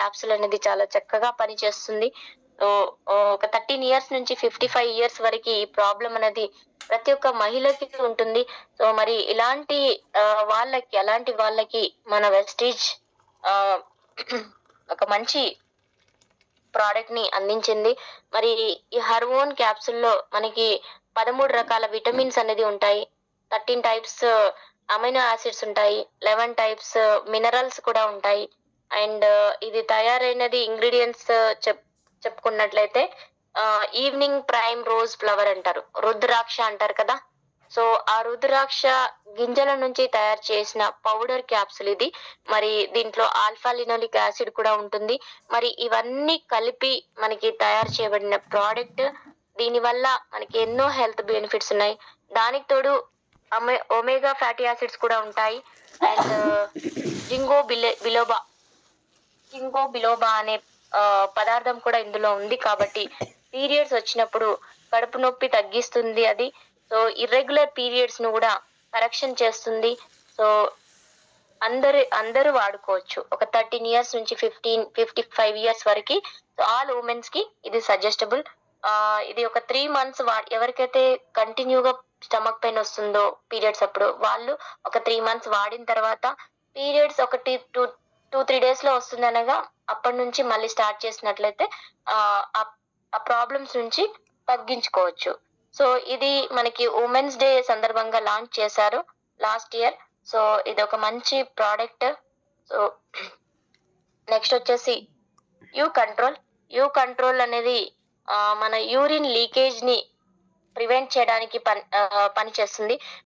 Capsule అనేది చాలా చక్కగా పనిచేస్తుంది. సో, ఒక 13 ఇయర్స్ నుంచి 55 ఇయర్స్ వరకి ఈ ప్రాబ్లమ్ అనేది ప్రతి ఒక్క మహిళకి ఉంటుంది. సో, మరి అలాంటి వాళ్ళకి మన వెస్టీజ్ ఆహ్, ఒక మంచి ప్రొడక్ట్‌ని అందించింది. మరి ఈ హార్మోన్ క్యాప్సూల్‌లో మనకి 13 రకాల విటమిన్స్ అనేది ఉంటాయి. 13 టైప్స్ అమైనో యాసిడ్స్ ఉంటాయి. 11 టైప్స్ మినరల్స్ కూడా ఉంటాయి. అండ్ ఇది తయారైనది ఇంగ్రీడియెంట్స్ చెప్పుకున్నట్లయితే ఈవెనింగ్ ప్రైమ్ రోజ్ ఫ్లవర్ అంటారు. రుద్రాక్ష అంటారు కదా! సో, ఆ రుద్రాక్ష గింజల నుంచి తయారు చేసిన పౌడర్ క్యాప్సూల్ ఇది. మరి దీంట్లో ఆల్ఫా లినోలిక్ యాసిడ్ కూడా ఉంటుంది. మరి ఇవన్నీ కలిపి మనకి తయారు చేయబడిన ప్రొడక్ట్. దీనివల్ల మనకి ఎన్నో హెల్త్ బెనిఫిట్స్ ఉన్నాయి. దానికి తోడు ఒమేగా ఫ్యాటీ యాసిడ్స్ కూడా ఉంటాయి. And ginkgo biloba ginkgo biloba అనే పదార్థం కూడా ఇందులో ఉంది. కాబట్టి పీరియడ్స్ వచ్చినప్పుడు కడుపు నొప్పి తగ్గిస్తుంది అది. సో, ఇర్రెగ్యులర్ పీరియడ్స్‌ను గూడా కరెక్షన్ చేస్తుంది. సో, అందరూ వాడుకోవచ్చు. ఒక 13 ఇయర్స్ నుంచి 55 ఇయర్స్ వరకి. సో, ఆల్ వుమెన్స్‌కి ఇది సజెస్టబుల్. ఇది ఒక 3 మంత్స్ ఎవరికైతే కంటిన్యూ‌గా స్టమక్ పెయిన్ వస్తుందో పీరియడ్స్ అప్పుడు, వాళ్ళు ఒక 3 మంత్స్ వాడిన తర్వాత పీరియడ్స్ ఒకటి 3 డేస్‌లో వస్తుందనగా అప్పటినుంచి మళ్ళీ స్టార్ట్ చేసినట్లయితే ఆహ్, ఆహ్, ఆ ప్రాబ్లమ్స్ నుంచి తగ్గించుకోవచ్చు. సో, ఇది మనకి వుమెన్స్ డే సందర్భంగా లాంచ్ చేశారు లాస్ట్ ఇయర్. సో, ఇదొక మంచి ప్రొడక్ట్. సో, నెక్స్ట్ వచ్చేసి యూ కంట్రోల్. యూ కంట్రోల్ అనేది మన యూరిన్ లీకేజ్‌ని ప్రివెంట్ చేయడానికి పనిచేస్తుంది.